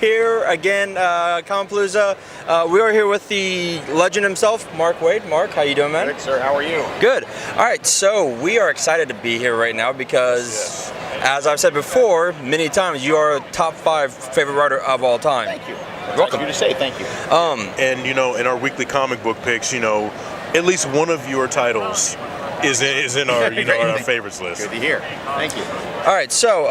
here again, Comapalooza. We are here with the legend himself, Mark Waid. Mark, how you doing, man? Good, sir. How are you? Good. All right, so we are excited to be here right now because, as I've said before many times, you are a top 5 favorite writer of all time. Thank you. That's Welcome. nice of you to say. Thank you. And in our weekly comic book picks, at least one of your titles is in our our favorites list. Good to hear. Thank you. All right, so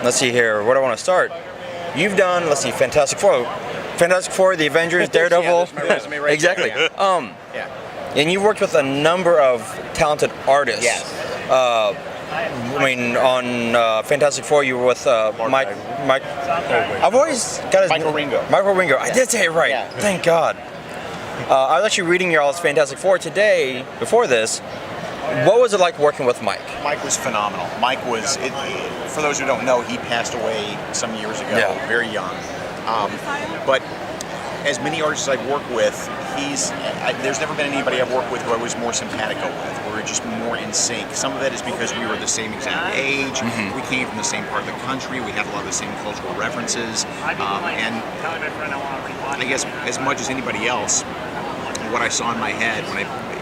let's see here. Where do I want to start? You've done, let's see, Fantastic Four, The Avengers, Daredevil. Yeah, that's my resume right Exactly. there, yeah. And you've worked with a number of talented artists. Yes. I mean, on Fantastic Four, you were with Mike. I've always got his Michael Ringo. Michael Ringo. I did say it right. Yeah. Thank God. I was actually reading your all's Fantastic Four today. Before this, what was it like working with Mike? Mike was phenomenal. Mike was, for those who don't know, he passed away some years ago, very young. But as many artists I've worked with, there's never been anybody I've worked with who I was more simpatico with, where we're just more in sync. Some of that is because we were the same exact age, we came from the same part of the country, we had a lot of the same cultural references, and I guess as much as anybody else, what I saw in my head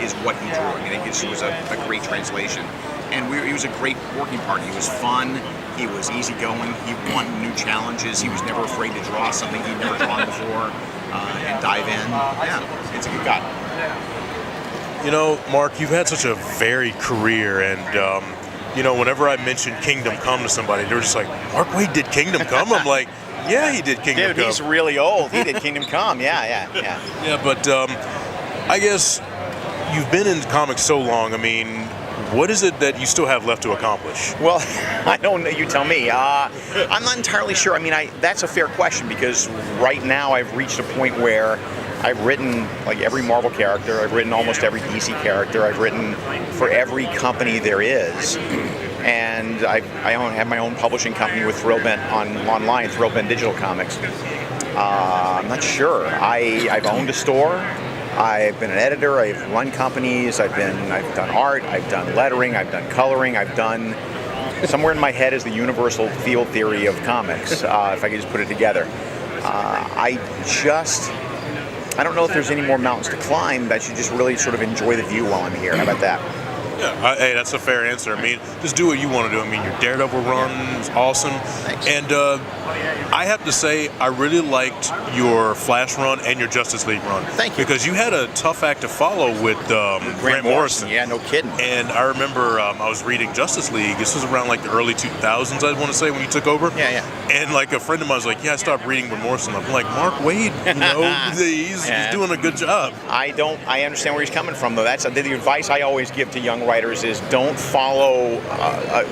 is what he drew. I mean, it was a great translation. And he was a great working partner. He was fun, he was easygoing, he wanted new challenges, he was never afraid to draw something he'd never drawn before and dive in. Yeah, it's a good guy. Mark, you've had such a varied career, and whenever I mentioned Kingdom Come to somebody, they were just like, Mark Waid did Kingdom Come? I'm like, yeah, he did Kingdom Come. Dude, he's really old. He did Kingdom Come. Yeah. Yeah, but I guess you've been in comics so long. I mean, what is it that you still have left to accomplish? Well, I don't know. You tell me. I'm not entirely sure. I mean, that's a fair question because right now I've reached a point where I've written like every Marvel character. I've written almost every DC character. I've written for every company there is. And I have my own publishing company with Thrillbent online, Thrillbent Digital Comics. I'm not sure. I've owned a store. I've been an editor. I've run companies. I've done art. I've done lettering. I've done coloring. I've done somewhere in my head is the universal field theory of comics. If I could just put it together, I don't know if there's any more mountains to climb. I should just really sort of enjoy the view while I'm here. How about that? Yeah, hey, that's a fair answer. I mean, just do what you want to do. I mean, your Daredevil run is awesome. Thanks. And I have to say, I really liked your Flash run and your Justice League run. Thank you. Because you had a tough act to follow with Grant Morrison. Yeah, no kidding. And I remember I was reading Justice League. This was around like the early 2000s, I want to say, when you took over. Yeah. And like a friend of mine was like, yeah, I stopped reading with Morrison. I'm like, Mark Waid, he's doing a good job. I understand where he's coming from, though. That's the advice I always give to young writers is don't follow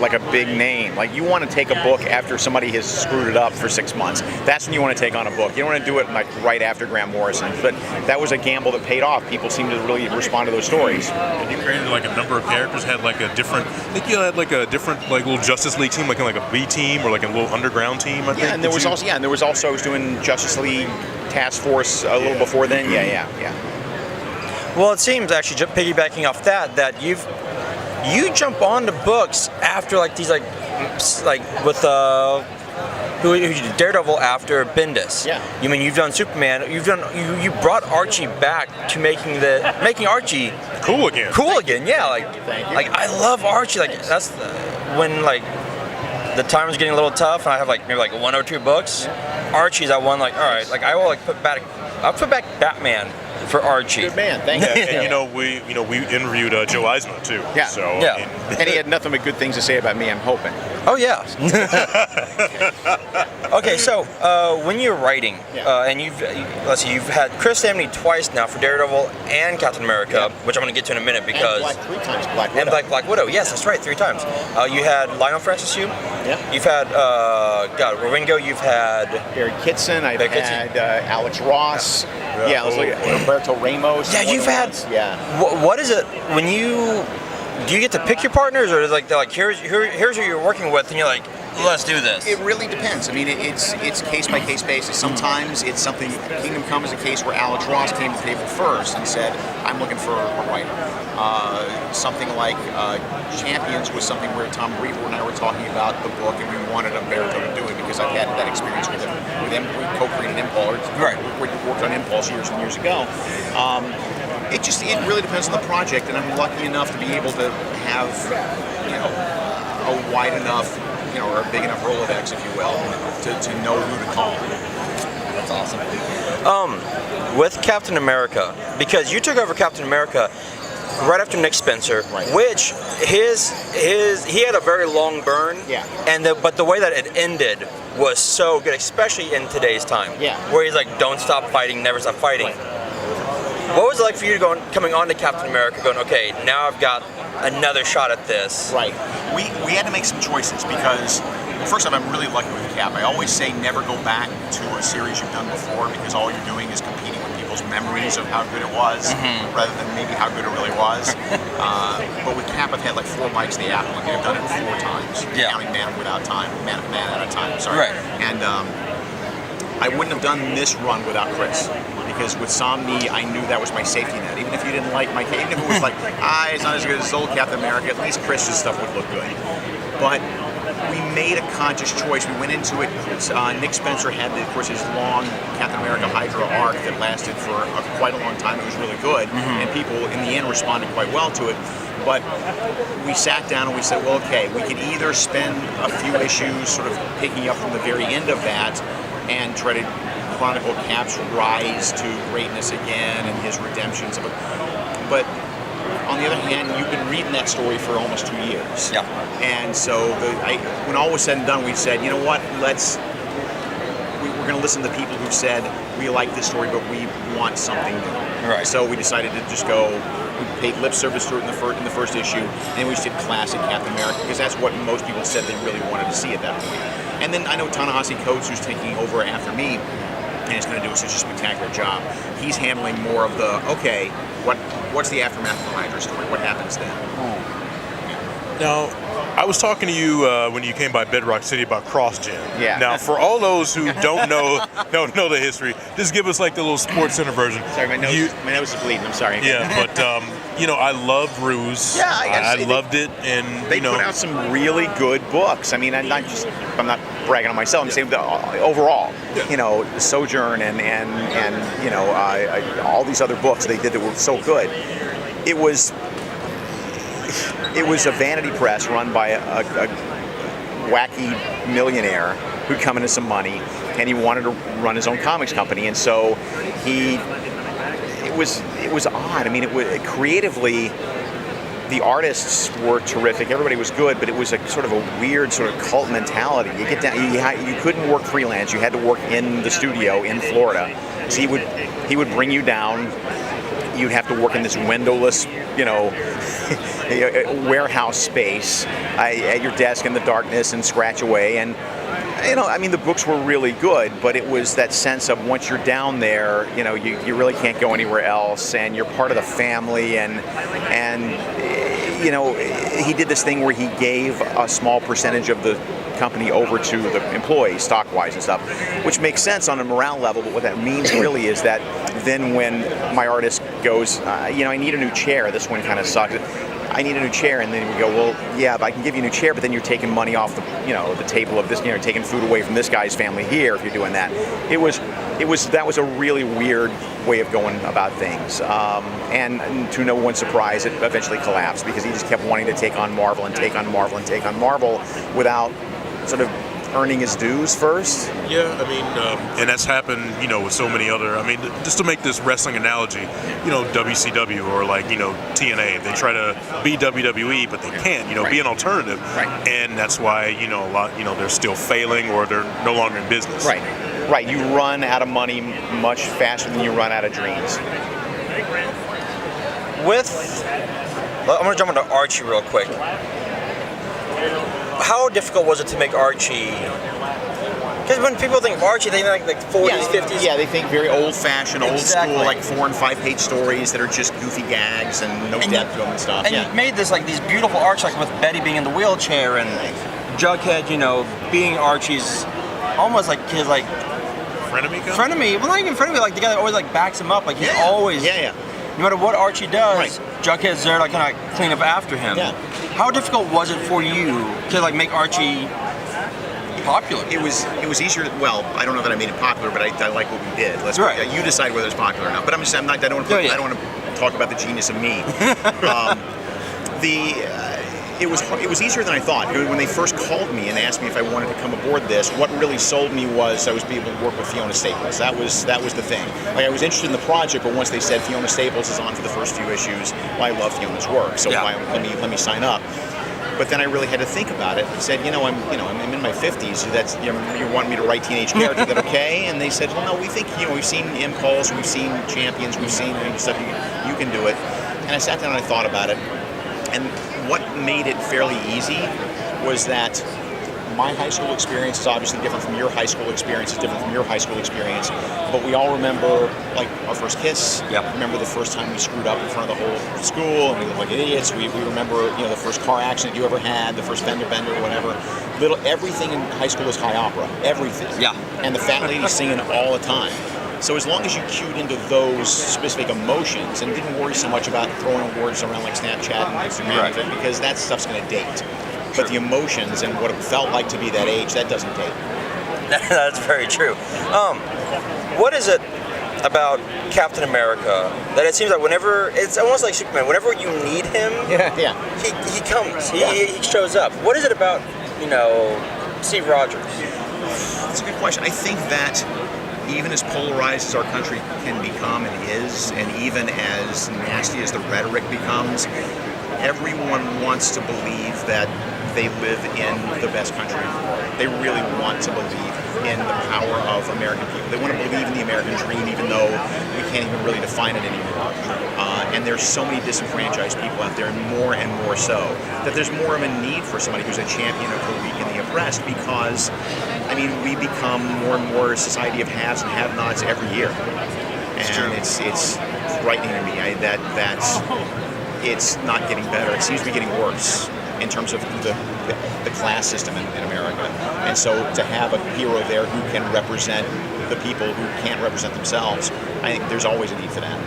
like a big name. Like you want to take a book after somebody has screwed it up for 6 months. That's when you want to take on a book. You don't want to do it like right after Grant Morrison. But that was a gamble that paid off. People seem to really respond to those stories. And you created like a number of characters, had like a different, I think you had like a different like little Justice League team, like a B team or like a little underground team, I think. And there was also I was doing Justice League Task Force a little before then. Yeah. Well, it seems actually piggybacking off that you jump onto books after like these like with who you did Daredevil after Bendis. Yeah. You mean you've done Superman? You brought Archie back to making Archie cool again. Cool again. Yeah. Thank you. Like I love Archie. Like that's when like the time was getting a little tough, and I have like maybe like 1 or 2 books. Archie's I won like all right. Like I will like I'll put back Batman for Archie. Good man, thank you. And we interviewed Joe Eisner too. Yeah. So and he had nothing but good things to say about me. I'm hoping. Oh yeah. Okay, so when you're writing, and you've had Chris Samney twice now for Daredevil and Captain America, which I'm going to get to in a minute because and 3 times Black Widow. And Black Widow. Yes, that's right, 3 times. You had Lionel Francis Yu. Yeah. You've had Ringo. You've had Barry Kitson. I've had Alex Ross. Yeah, I was like Roberto Ramos. Yeah, you've had. Yeah. What is it when you? Do you get to pick your partners, or is like they're like here's who you're working with, and you're like, let's do this? It really depends. I mean, it's case by case basis. Sometimes it's something. Kingdom Come is a case where Alex Ross came to the table first and said, "I'm looking for a writer." something like Champions was something where Tom Brewer and I were talking about the book, and we wanted Umberto to do it because I've had that experience with him. We co-created Impulse, we worked on Impulse years and years ago. It really depends on the project, and I'm lucky enough to be able to have, a wide enough, or a big enough Rolodex, if you will, to know who to call. That's awesome. With Captain America, because you took over Captain America right after Nick Spencer, which he had a very long burn. Yeah. But the way that it ended was so good, especially in today's time. Yeah. Where he's like, "Don't stop fighting, never stop fighting." Right. What was it like for you coming on to Captain America, going, "Okay, now I've got another shot at this"? Right. We had to make some choices because, first off, I'm really lucky with Cap. I always say never go back to a series you've done before because all you're doing is competing with people's memories of how good it was rather than maybe how good it really was. But with Cap, I've had like 4 bites of the apple. I mean, I've done it 4 times, counting Man Without Time, Man at a Time, sorry. Right. And I wouldn't have done this run without Chris. Because with Somni, I knew that was my safety net. Even if you didn't like my, even if it was like, it's not as good as old Captain America, at least Chris's stuff would look good. But we made a conscious choice. We went into it. Nick Spencer had, of course, his long Captain America Hydra arc that lasted for quite a long time. It was really good, and people in the end responded quite well to it. But we sat down and we said, well, okay, we could either spend a few issues sort of picking up from the very end of that and try to chronicle Cap's rise to greatness again and his redemptions. But on the other hand, you've been reading that story for almost 2 years. Yeah. And so when all was said and done, we said, you know what, we're going to listen to the people who said, we like this story, but we want something new. Right. So we decided to just go, we paid lip service to it in the first issue, and we just did classic Captain America, because that's what most people said they really wanted to see at that point. And then I know Ta-Nehisi Coates, who's taking over after me, and he's going to do such a spectacular job. He's handling more of the, okay, what's the aftermath of the Hydra story? What happens then? Now, I was talking to you when you came by Bedrock City about CrossGen. Yeah. Now, for all those who don't know the history, just give us like the little Sports Center version. Sorry, my nose is bleeding. I'm sorry. Yeah, but I loved Ruse. Yeah, I loved it, and they put out some really good books. I mean, I'm not bragging on myself. I'm saying overall, Sojourn and all these other books they did that were so good. It was a vanity press run by a wacky millionaire who'd come into some money, and he wanted to run his own comics company, and so it was odd. I mean, creatively, the artists were terrific. Everybody was good, but it was a sort of a weird sort of cult mentality. You get down, you couldn't work freelance. You had to work in the studio in Florida. So he would bring you down. You'd have to work in this windowless, warehouse space at your desk in the darkness and scratch away. And the books were really good, but it was that sense of once you're down there, you really can't go anywhere else, and you're part of the family. And he did this thing where he gave a small percentage of the company over to the employees, stock-wise and stuff, which makes sense on a morale level. But what that means really is that then when my artist goes, I need a new chair. This one kind of sucks. I need a new chair, and then we go, well, yeah, but I can give you a new chair, but then you're taking money off the table of this, taking food away from this guy's family here if you're doing that. That was a really weird way of going about things, and to no one's surprise, it eventually collapsed because he just kept wanting to take on Marvel and take on Marvel and take on Marvel without sort of earning his dues first. Yeah, I mean, and that's happened, with so many other. I mean, just to make this wrestling analogy, WCW or like TNA, they try to be WWE, but they can't, be an alternative, right? And that's why a lot, they're still failing or they're no longer in business. Right. You run out of money much faster than you run out of dreams. I'm gonna jump into Archie real quick. How difficult was it to make Archie? Because when people think of Archie, they think like 40s, 50s. Yeah, they think very old-fashioned, old school, like 4- and 5-page stories that are just goofy gags and no depth to them and stuff. And you made this like these beautiful arcs, like with Betty being in the wheelchair and Jughead, being Archie's almost like his frenemy. Well, not even frenemy, like the guy that always like backs him up, like he's always. Yeah. no matter what Archie does, Right. Jughead's there to like, kind of clean up after him. Yeah. How difficult was it for you to like make Archie popular? It was easier. Well, I don't know that I made it popular, but I like what we did. Right. You decide whether it's popular or not. But I'm not. I don't want to. Yeah. I don't want to talk about the genius of me. It was easier than I thought. When they first called me and asked me if I wanted to come aboard this, what really sold me was I was able to work with Fiona Staples. That was the thing. Like, I was interested in the project, but once they said Fiona Staples is on for the first few issues, well, I love Fiona's work, so let me sign up. But then I really had to think about it. I said, I'm in my 50s. That's you want me to write teenage characters? Is that okay? And they said, well, no, we think we've seen Impulse, we've seen Champions, we've seen stuff. You can do it. And I sat down and I thought about it. And what made it fairly easy was that my high school experience is obviously different from your high school experience, is different from your high school experience, but we all remember like our first kiss. Yep. Remember the first time we screwed up in front of the whole school and we looked like idiots. We remember the first car accident you ever had, the first fender bender or whatever. Everything in high school is high opera. Everything. Yeah. And the fat lady singing all the time. So as long as you cued into those specific emotions and didn't worry so much about throwing words around like Snapchat and Instagram, because that stuff's going to date. But the emotions and what it felt like to be that age, that doesn't date. That's very true. What is it about Captain America that it seems like whenever, it's almost like Superman, whenever you need him, he comes, he shows up. What is it about, Steve Rogers? That's a good question. I think that even as polarized as our country can become and is, and even as nasty as the rhetoric becomes, everyone wants to believe that they live in the best country in the world. They really want to believe in the power of American people. They want to believe in the American dream, even though we can't even really define it anymore. And there's so many disenfranchised people out there, and more so, that there's more of a need for somebody who's a champion of the weak and the oppressed, because, we become more and more a society of haves and have-nots every year. And it's frightening to me that's it's not getting better. It seems to be getting worse in terms of the class system in America. And so to have a hero there who can represent the people who can't represent themselves, I think there's always a need for that.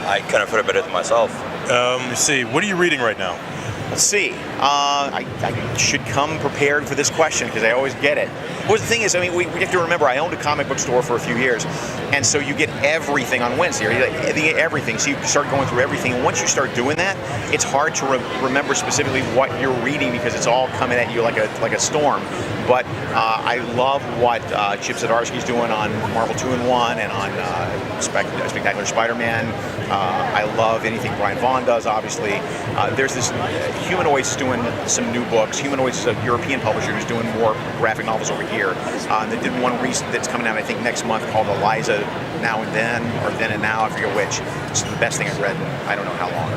I couldn't have put it better than myself. Let's see, what are you reading right now? Let's see. I should come prepared for this question because I always get it. Well, the thing is, we have to remember, I owned a comic book store for a few years, and so you get everything on Wednesday. You get everything, so you start going through everything. And once you start doing that, it's hard to remember specifically what you're reading because it's all coming at you like a storm. But I love what Chip Zdarsky's doing on Marvel 2-in-1 and on Spectacular Spider-Man. I love anything Brian Vaughan does, obviously. There's this Humanoids doing some new books. Humanoids is a European publisher who's doing more graphic novels over here. They did one recent that's coming out, I think, next month called Eliza Now and Then, or Then and Now, I forget which. It's the best thing I've read in I don't know how long.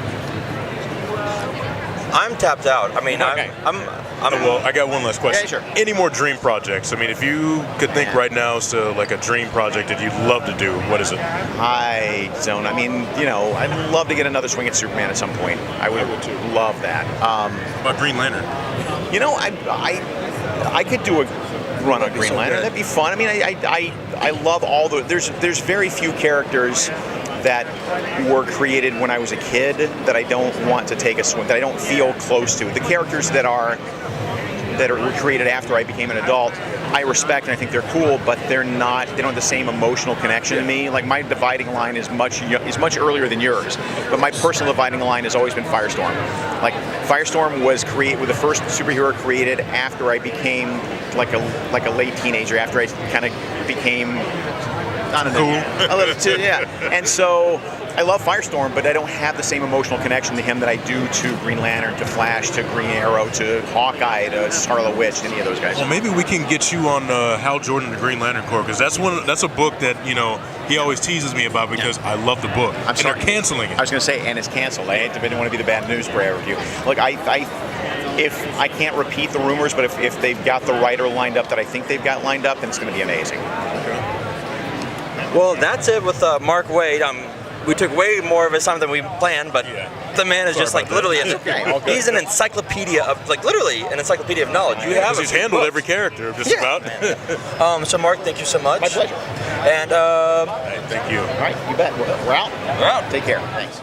I'm tapped out. Okay. Well, I got one last question. Yeah, sure. Any more dream projects? If you could think right now as to like a dream project that you'd love to do, what is it? I don't. I'd love to get another swing at Superman at some point. I would too. Love that. About Green Lantern? I could do a run on Green Lantern. That'd be fun. I love all the. There's very few characters that were created when I was a kid that I don't want to take a swing, that I don't feel close to. The characters that were created after I became an adult, I respect and I think they're cool, but they don't have the same emotional connection to me. Like, my dividing line is much earlier than yours, but my personal dividing line has always been Firestorm. Like, Firestorm was the first superhero created after I became like a late teenager, after I kind of became cool. And so I love Firestorm, but I don't have the same emotional connection to him that I do to Green Lantern, to Flash, to Green Arrow, to Hawkeye, to Scarlet Witch, any of those guys. Well, maybe we can get you on Hal Jordan, the Green Lantern Corps, because that's a book that he always teases me about because I love the book. I'm sorry. They're canceling it. I was going to say, and it's canceled. I didn't want to be the bad news bearer with you. Look, if I can't repeat the rumors, but if they've got the writer lined up that I think they've got lined up, then it's going to be amazing. Well, that's it with Mark Waid. we took way more of his time than we planned, but the man is Sorry just like about that. literally, Okay, all good. he's an encyclopedia of like literally an encyclopedia of knowledge. You have Because he's a few handled books. every character, just Yeah. about. So Mark, thank you so much. My pleasure. And Thank you. All right, you bet. We're out. we're out. Take care. Thanks.